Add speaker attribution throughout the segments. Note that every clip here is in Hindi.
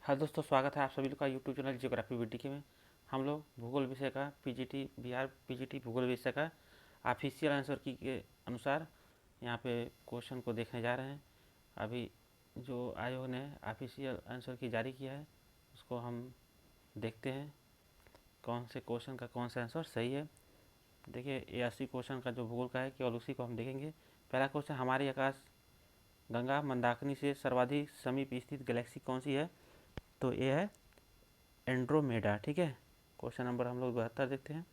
Speaker 1: हाँ दोस्तों, स्वागत है आप सभी लोग का यूट्यूब चैनल जियोग्राफी वीडियो में। हम लोग भूगोल विषय का पीजीटी बिहार पीजीटी भूगोल विषय का ऑफिशियल आंसर की के अनुसार यहाँ पे क्वेश्चन को देखने जा रहे हैं। अभी जो आयोग ने ऑफिशियल आंसर की जारी किया है उसको हम देखते हैं कौन से क्वेश्चन का कौन सा आंसर सही है। देखिए, ये 80 क्वेश्चन का जो भूगोल का है केवल उसी को हम देखेंगे। पहला क्वेश्चन, हमारी आकाश गंगा मंदाकिनी से सर्वाधिक समीप स्थित गैलेक्सी कौन सी है? तो ये है एंड्रोमेडा। ठीक है, क्वेश्चन नंबर हम लोग 72 देखते हैं।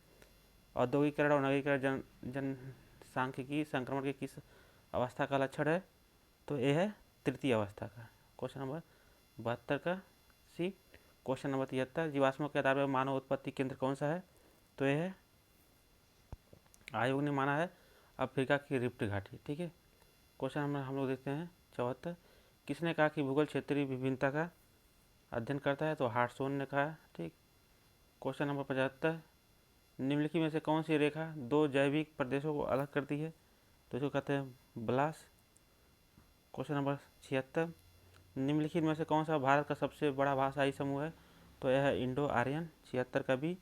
Speaker 1: औद्योगिकरण और नगरीकरण जनसांख्यिकी संक्रमण के किस अवस्था का लक्षण है? तो ये है तृतीय अवस्था का। क्वेश्चन नंबर 72 का सी। क्वेश्चन नंबर 73, जीवाश्मों के आधार पर मानव उत्पत्ति केंद्र कौन सा है? तो ये है, आयोग ने माना है अफ्रीका की रिफ्ट घाटी। ठीक है, क्वेश्चन नंबर हम लोग देखते हैं 74, किसने कहा कि भूगोल क्षेत्रीय विभिन्नता का अध्ययन करता है? तो हार्टसोन ने कहा। ठीक, क्वेश्चन नंबर 75, निम्नलिखित में से कौन सी रेखा दो जैविक प्रदेशों को अलग करती है? तो इसको कहते हैं ब्लास। क्वेश्चन नंबर 76, निम्नलिखित में से कौन सा भारत का सबसे बड़ा भाषाई समूह है? तो यह है इंडो आर्यन। 76 का भी।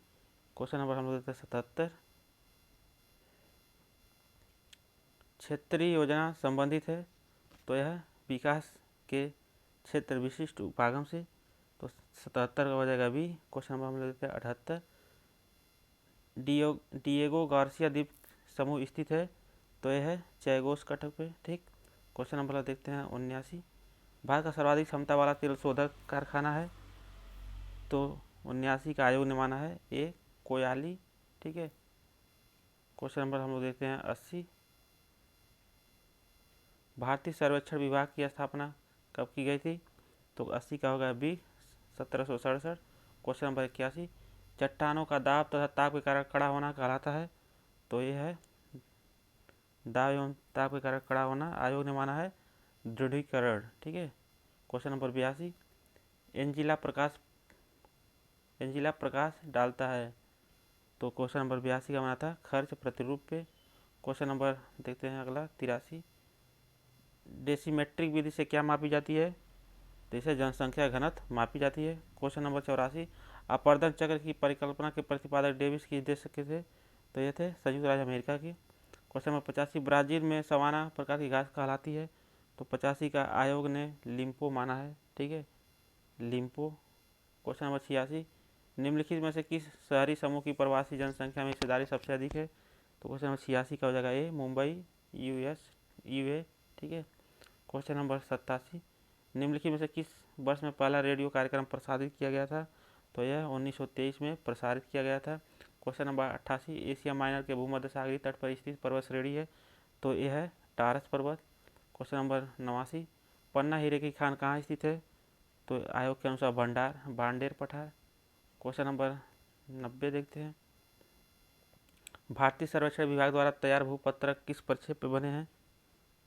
Speaker 1: क्वेश्चन नंबर हम लोग देखते हैं 77, क्षेत्रीय योजना संबंधित है? तो यह विकास के क्षेत्र विशिष्ट उपागम से। तो 77 का हो जाएगा भी। क्वेश्चन नंबर हम लोग देखते हैं 78, डिएगो गार्सिया द्वीप समूह स्थित है? तो यह है चैगोस कटक पे। ठीक, क्वेश्चन नंबर देखते हैं 79, भारत का सर्वाधिक क्षमता वाला तेल शोधक कारखाना है? तो 79 का आयोग ने माना है ये कोयाली। ठीक है, क्वेश्चन नंबर हम लोग देखते हैं 80, भारतीय सर्वेक्षण विभाग की स्थापना कब की गई थी? तो 80 का होगा बी, 1767। क्वेश्चन नंबर 81, चट्टानों का दाब तथा ताप के कारण कड़ा होना कहलाता है? तो ये है दाब एवं ताप के कारण कड़ा होना। आयोग ने माना है दृढ़ीकरण। ठीक है, क्वेश्चन नंबर 82, एंजिला प्रकाश डालता है? तो क्वेश्चन नंबर 82 का माना था खर्च प्रतिरूप पे। क्वेश्चन नंबर देखते हैं अगला 83, डेसीमेट्रिक विधि से क्या मापी जाती है? तो इसे जनसंख्या घनत्व मापी जाती है। क्वेश्चन नंबर 84, अपर्दन चक्र की परिकल्पना के प्रतिपादक डेविस किस देश के थे? तो ये थे संयुक्त राज्य अमेरिका की। क्वेश्चन नंबर 85, ब्राजील में सवाना प्रकार की घास कहलाती है? तो 85 का आयोग ने लिम्पो माना है। ठीक है, लिम्पो। क्वेश्चन नंबर 86, निम्नलिखित में से किस शहरी समूह की प्रवासी जनसंख्या में हिस्सेदारी सबसे अधिक है? तो क्वेश्चन नंबर 86 का हो जाएगा ए, मुंबई, यूए। ठीक है, क्वेश्चन नंबर 87, निम्नलिखित में से किस वर्ष में पहला रेडियो कार्यक्रम प्रसारित किया गया था? तो यह 1923 में प्रसारित किया गया था। क्वेश्चन नंबर 88, एशिया माइनर के भूमध्य सागरीय तट पर स्थित पर्वत श्रेणी है? तो यह है टारस पर्वत। क्वेश्चन नंबर 89, पन्ना हीरे की खान कहाँ स्थित है? तो आयोग के अनुसार भांडेर पठार। क्वेश्चन नंबर 90 देखते हैं, भारतीय सर्वेक्षण विभाग द्वारा तैयार भूपत्रक किस प्रक्षेप पे बने हैं?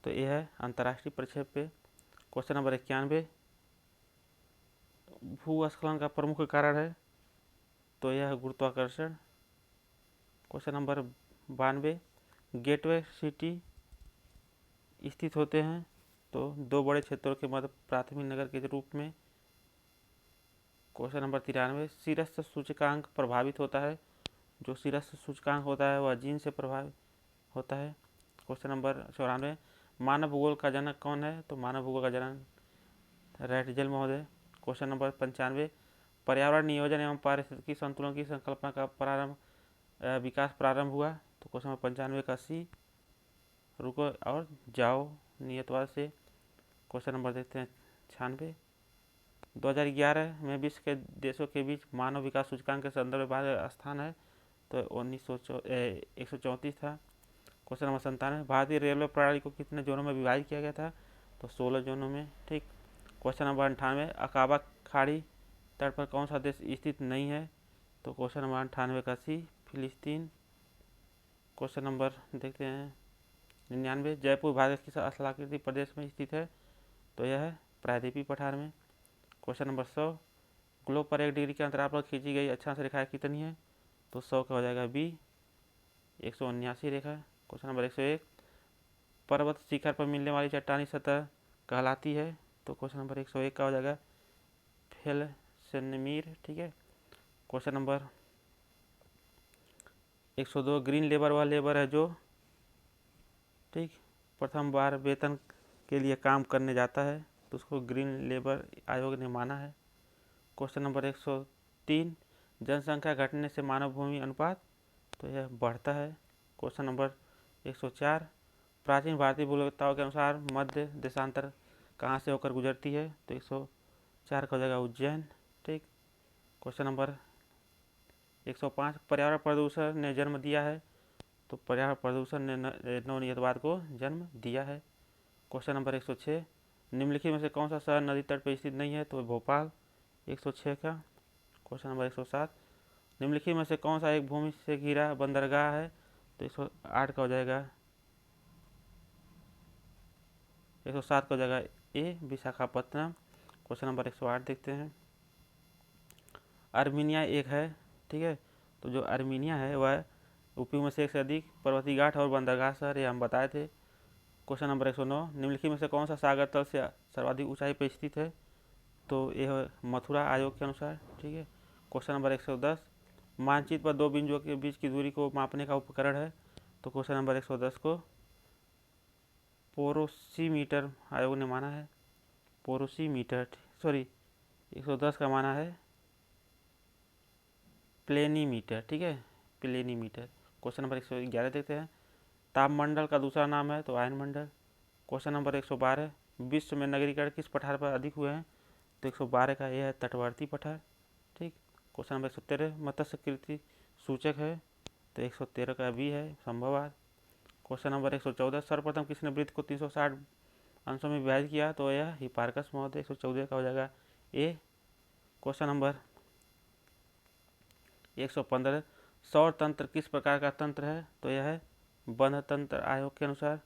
Speaker 1: तो यह है अंतर्राष्ट्रीय प्रक्षेप पे। क्वेश्चन नंबर 91, भूस्खलन का प्रमुख कारण है? तो यह है गुरुत्वाकर्षण। क्वेश्चन नंबर 92, गेटवे सिटी स्थित होते हैं? तो दो बड़े क्षेत्रों के मध्य प्राथमिक नगर के रूप में। क्वेश्चन नंबर 93, शीर्ष सूचकांक प्रभावित होता है? जो शीर्ष सूचकांक होता है वह जीन से प्रभावित होता है। क्वेश्चन नंबर 94, मानव भूगोल का जनक कौन है? तो मानव भूगोल का जनक रैटजेल महोदय। क्वेश्चन नंबर 95, पर्यावरण नियोजन एवं पारिस्थितिकी संतुलन की संकल्पना का विकास प्रारंभ हुआ? तो क्वेश्चन नंबर 95 का सी, रुको और जाओ नियतवाद से। क्वेश्चन नंबर देखते हैं 96, 2011 में विश्व के देशों के बीच मानव विकास सूचकांक के संदर्भ में भारत स्थान है? तो 134 था। क्वेश्चन नंबर 97, भारतीय रेलवे प्रणाली को कितने जोनों में विभाजित किया गया था? तो 16 जोनों में। ठीक, क्वेश्चन नंबर 98, अकाबा खाड़ी तट पर कौन सा देश स्थित नहीं है? तो क्वेश्चन नंबर 98 का सी, फिलिस्तीन। क्वेश्चन नंबर देखते हैं 99, जयपुर भारत के किस स्थलाकृति प्रदेश में स्थित है? तो यह है प्रायद्वीपीय पठार में। क्वेश्चन नंबर 100, ग्लोब पर 1 डिग्री के अंतराल पर खींची गई अक्षांश रेखाएं कितनी है? तो 100 का हो जाएगा बी, 179 रेखा। क्वेश्चन नंबर 101, पर्वत शिखर पर मिलने वाली चट्टानी सतह कहलाती है? तो क्वेश्चन नंबर 101 का हो जाएगा जैसलमेर, ठीक है। क्वेश्चन नंबर 102 ग्रीन लेबर वह लेबर है जो, ठीक, प्रथम बार वेतन के लिए काम करने जाता है, तो उसको ग्रीन लेबर आयोग ने माना है। क्वेश्चन नंबर 103 जनसंख्या घटने से मानव भूमि अनुपात, तो यह बढ़ता है। क्वेश्चन नंबर 104 प्राचीन भारतीय भूगोलवेत्ताओं के अनुसार मध्य देशांतर कहाँ से होकर गुजरती है, तो 104 का हो जाएगा उज्जैन, ठीक। क्वेश्चन नंबर 105 पर्यावरण प्रदूषण ने जन्म दिया है, तो पर्यावरण प्रदूषण ने नवनियतवाद को जन्म दिया है। क्वेश्चन नंबर 106 निम्नलिखित में से कौन सा शहर नदी तट पर स्थित नहीं है, तो भोपाल, 106 का। क्वेश्चन नंबर 107 निम्नलिखित में से कौन सा एक भूमि से घिरा बंदरगाह है, तो 108 का हो जाएगा, 107 का हो जाएगा ए विशाखापत्तनम। क्वेश्चन नंबर 108 देखते हैं। आर्मीनिया एक है, ठीक है, तो जो आर्मीनिया है वह यूपी में से एक से अधिक पर्वतीय घाट और बंदरगाह शहर, ये हम बताए थे। क्वेश्चन नंबर 109 निम्नलिखित में से कौन सा सागर तल से सर्वाधिक ऊंचाई पर स्थित है, तो यह मथुरा आयोग के अनुसार, ठीक है। क्वेश्चन नंबर 110 मानचित्र पर दो बिंदुओं के बीच की दूरी को मापने का उपकरण है, तो क्वेश्चन नंबर 110 को पोरोसीमीटर आयोग ने माना है। पोरोसीमीटर, सॉरी 110 का माना है प्लेनीमीटर, ठीक है, प्लेनीमीटर। क्वेश्चन नंबर 111 देखते हैं। तापमंडल का दूसरा नाम है, तो आयनमंडल। क्वेश्चन नंबर 112 विश्व में नगरीकरण किस पठार पर अधिक हुए हैं, तो 112 का यह है तटवर्ती पठार, ठीक। क्वेश्चन नंबर 113 मत्स्य कृषि सूचक है, तो 113 का भी है संभववाद। क्वेश्चन नंबर 114 सर्वप्रथम किसने वृत्त को 360 अंशों में विभाजित किया, तो यह हिपार्कस महोदय, 114 का हो जाएगा ए। क्वेश्चन नंबर 115 सौर तंत्र किस प्रकार का तंत्र है, तो यह है बंध तंत्र आयोग के अनुसार।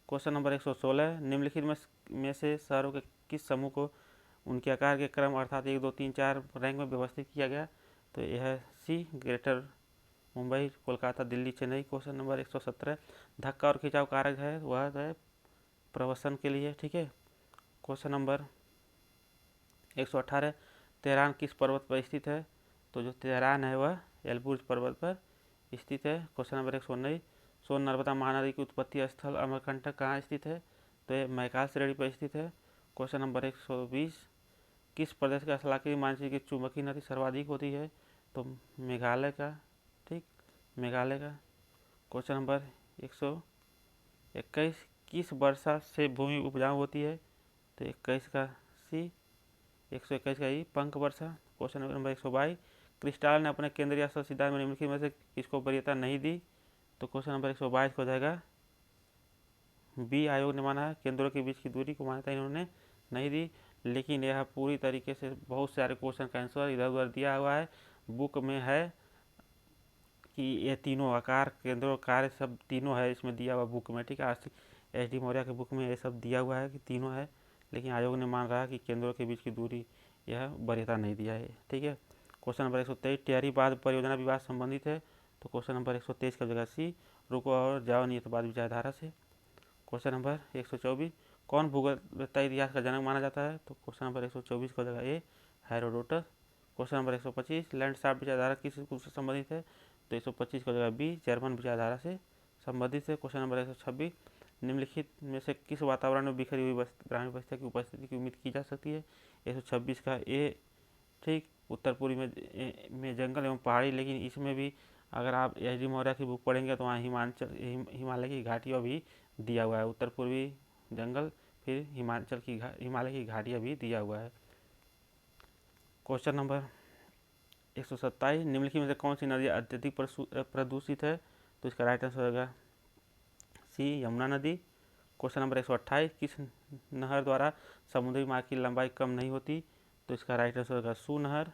Speaker 1: क्वेश्चन नंबर 116 निम्नलिखित में से शहरों के किस समूह को उनके आकार के क्रम अर्थात 1, 2, 3, 4 रैंक में व्यवस्थित किया गया, तो यह है C greater Mumbai, Kolkata, Delhi, Chennai. Question number 117 धक्का और खिंचाव कारक है वह है प्रवसन के लिए, ठीक है। क्वेश्चन नंबर 118 तेहरान किस पर्वत पर स्थित है, तो जो तेहरान है वह एलबुर्ज पर्वत पर स्थित है। क्वेश्चन नंबर 119 सोन नर्मदा महानदी की उत्पत्ति स्थल अमरकंटक कहाँ स्थित है, तो यह मैकाल श्रेणी पर स्थित है। क्वेश्चन नंबर 120 किस प्रदेश का स्थलाकृतिक मानचित्र की चुंबकीय नदी सर्वाधिक होती है, तो मेघालय का, ठीक, मेघालय का। क्वेश्चन नंबर 121 किस वर्षा से भूमि उपजाऊ होती है, तो 21 का सी, 121 का ई पंख वर्षा। क्वेश्चन नंबर 122 क्रिस्टल ने अपने केंद्रीय स्थल सिद्धांत में निम्नलिखित में से किसको वरीयता नहीं दी, तो क्वेश्चन नंबर 122 को हो जाएगा बी आयोग ने माना है। केंद्रों के बीच की दूरी को मान्यता इन्होंने नहीं दी, लेकिन यह पूरी तरीके से बहुत सारे क्वेश्चन का आंसर इधर उधर दिया हुआ है। बुक में है कि ये तीनों आकार केंद्रों कार्य सब तीनों है इसमें दिया हुआ बुक में, ठीक है। एच डी मौर्य के बुक में ये सब दिया हुआ है कि तीनों है, लेकिन आयोग ने मान रहा है कि केंद्रों के बीच की दूरी यह वरीयता नहीं दिया है, ठीक है। क्वेश्चन नंबर 123 टिहरी बांध परियोजना विवाद संबंधित है, तो क्वेश्चन नंबर 123 का जगह सी रुको और जाओ नियतवाद विचारधारा से। क्वेश्चन नंबर 124 कौन भूगोलवेत्ता इतिहास का जनक माना जाता है, तो क्वेश्चन नंबर 124 का जगह ए हेरोडोटस। क्वेश्चन नंबर 125 लैंडस्केप विचारधारा किस रूप से संबंधित है, तो 125 का जगह बी जर्मन विचारधारा से संबंधित है। क्वेश्चन नंबर 126 निम्नलिखित में से किस वातावरण में बिखरी हुई ग्रामीण बस्तियों की उपस्थिति की उम्मीद की जा सकती है, 126 का ए, ठीक, उत्तर पूर्वी में जंगल एवं पहाड़ी, लेकिन इसमें भी अगर आप एच डी मौर्य की बुक पढ़ेंगे तो वहाँ हिमालय की घाटियाँ भी दिया हुआ है, उत्तर पूर्वी जंगल फिर हिमालय की घाटियाँ भी दिया हुआ है। क्वेश्चन नंबर 127 निम्नलिखित में से कौन सी नदी अत्यधिक प्रदूषित है, तो इसका राइट आंसर होगा सी यमुना नदी। क्वेश्चन नंबर 128 किस नहर द्वारा समुद्री मार्ग की लंबाई कम नहीं होती, तो इसका राइट आंसर होगा सू नहर।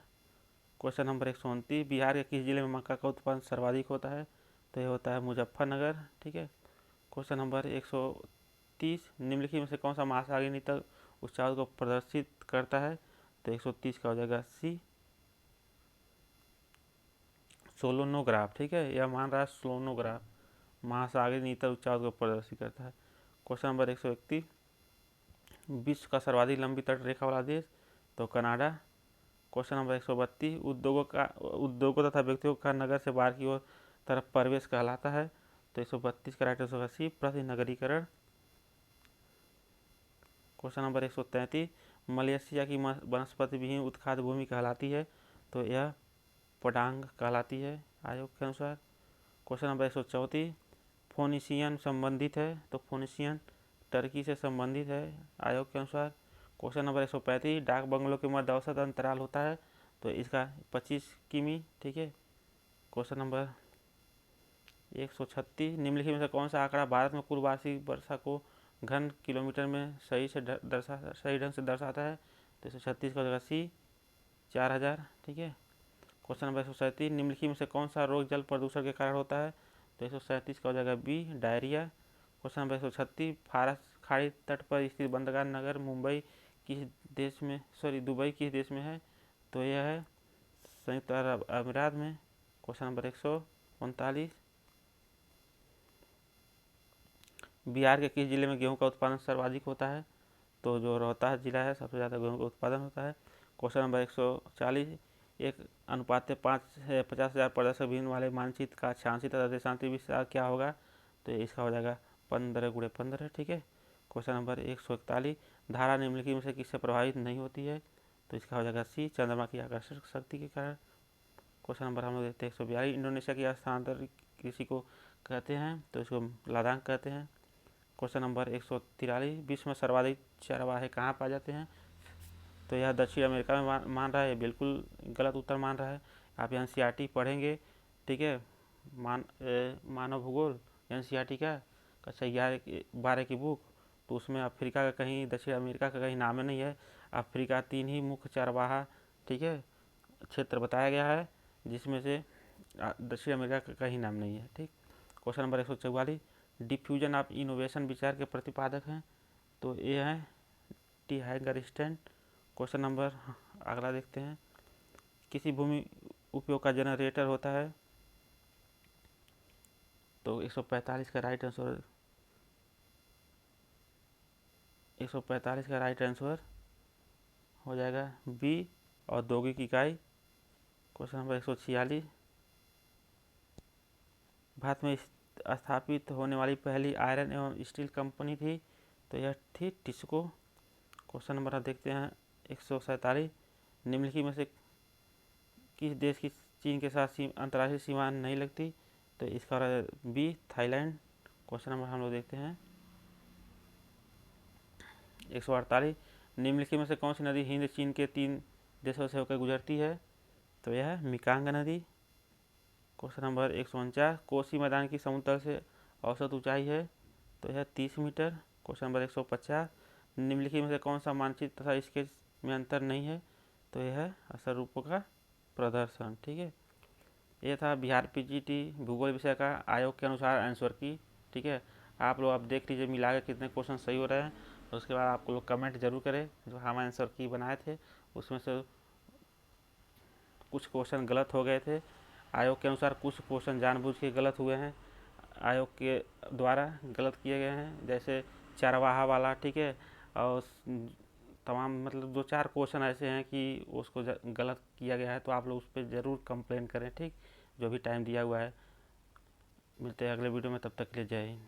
Speaker 1: क्वेश्चन नंबर 129 बिहार के किस जिले में मक्का का उत्पादन सर्वाधिक होता है, तो यह होता है मुजफ्फरनगर, ठीक है। क्वेश्चन नंबर 130 निम्नलिखित में से कौन सा महासागरीय नितल उच्चावत को प्रदर्शित करता है, तो 130 का हो जाएगा सी सोलोनोग्राफ, ठीक है, यह मान रहा है सोलोनोग्राफ महासागरीय नितल उच्चावत को प्रदर्शित करता है। क्वेश्चन नंबर 131 विश्व का सर्वाधिक लंबी तट रेखा वाला देश, तो कनाडा। क्वेश्चन नंबर 132 उद्योगों तथा व्यक्तियों का नगर से बाहर की ओर तरफ प्रवेश कहलाता है। तो 132 का राइट आंसर होगा सी, प्रतिनगरीकरण। क्वेश्चन नंबर 133 मलेशिया की वनस्पति विहीन उत्खाद भूमि कहलाती है। तो यह पडांग कहलाती है आयोग के अनुसार। क्वेश्चन नंबर 134 फोनिशियन संबंधित है। तो फोनिशियन टर्की से संबंधित है आयोग के अनुसार। क्वेश्चन नंबर 135 डाक बंगलों के मध्य औसत अंतराल होता है। तो इसका 25 किमी, ठीक है। क्वेश्चन नंबर 136 निम्नलिखित में से कौन सा आंकड़ा भारत में कुल वार्षिक वर्षा को घन किलोमीटर में सही ढंग से दर्शाता है। तो 136 का जगह सी, 4000, ठीक है। क्वेश्चन नंबर 137 निम्नलिखित में से कौन सा रोग जल प्रदूषण के कारण होता है। तो 137 का हो जाएगा बी, डायरिया। क्वेश्चन नंबर 136 फारस खाड़ी तट पर स्थित बंदरगाह नगर दुबई किस देश में है। तो यह है संयुक्त अरब अमीरात में। क्वेश्चन नंबर 139 बिहार के किस जिले में गेहूं का उत्पादन सर्वाधिक होता है। तो जो रोहतास जिला है सबसे ज़्यादा गेहूं का उत्पादन होता है। क्वेश्चन नंबर 140 1:50,000 प्रदर्शक भिन्न वाले मानचित्र का अक्षांशीय तथा देशांतरी विस्तार क्या होगा। तो इसका हो जाएगा 15x15, ठीक है। क्वेश्चन नंबर 141 धारा निम्नलिखित में से किससे प्रभावित नहीं होती है। तो इसका हो जाएगा सी, चंद्रमा की आकर्षण शक्ति के कारण। क्वेश्चन नंबर हम लोग देखते हैं 142 इंडोनेशिया की स्थानांतरित कृषि को कहते हैं। तो इसको लादांग कहते हैं। क्वेश्चन नंबर 143 विश्व में सर्वाधिक चरवाहे कहाँ पाए जाते हैं। तो यह दक्षिण अमेरिका में मान रहा है, बिल्कुल गलत उत्तर मान रहा है। आप NCERT पढ़ेंगे, ठीक है, मानव भूगोल NCERT का कक्षा 11-12 की बुक, तो उसमें अफ्रीका का कहीं, दक्षिण अमेरिका का कहीं नाम नहीं है। अफ्रीका 3 ही मुख्य चरवाहा, ठीक है, क्षेत्र बताया गया है, जिसमें से दक्षिण अमेरिका का कहीं नाम नहीं है, ठीक। Question number 144 diffusion of innovation विचार के प्रतिपादक हैं। तो ये हैं टी हैगरस्टैंड। क्वेश्चन नंबर अगला देखते हैं किसी भूमि उपयोग का जनरेटर होता है। तो 145 का राइट आंसर 145 का राइट आंसर हो जाएगा बी, औद्योगिक इकाई। क्वेश्चन नंबर 146 भारत में स्थापित होने वाली पहली आयरन एवं स्टील कंपनी थी। तो यह थी टिस्को। क्वेश्चन नंबर देखते हैं 147 निम्नलिखित में से किस देश की चीन के साथ अंतर्राष्ट्रीय सीमा नहीं लगती। तो इसका बी, थाईलैंड। क्वेश्चन नंबर हम लोग देखते हैं 148 निम्नलिखित में से कौन सी नदी हिंद चीन के 3 देशों से होकर गुजरती है। तो यह है मिकांग नदी। क्वेश्चन नंबर 149 कोसी मैदान की समुद्र तल से औसत ऊंचाई है। तो यह 30 मीटर। क्वेश्चन नंबर 150 निम्नलिखित में से कौन सा मानचित्र तथा स्केच में अंतर नहीं है। तो यह है असर रूपों का प्रदर्शन, ठीक है। यह था बिहार PGT भूगोल विषय का आयोग के अनुसार आंसर की, ठीक है। आप लोग अब देख लीजिए मिला के कितने क्वेश्चन सही हो रहे हैं। उसके बाद आप लोग कमेंट जरूर करें जो हम आंसर की बनाए थे उसमें से कुछ क्वेश्चन गलत हो गए थे आयोग के अनुसार, कुछ क्वेश्चन जानबूझ के गलत हुए हैं, आयोग के द्वारा गलत किए गए हैं, जैसे चरवाहा वाला, ठीक है। और तमाम मतलब 2-4 क्वेश्चन ऐसे हैं कि उसको गलत किया गया है। तो आप लोग उस पर ज़रूर कंप्लेन करें, ठीक, जो भी टाइम दिया हुआ है। मिलते हैं अगले वीडियो में, तब तक के लिए जय हिंद।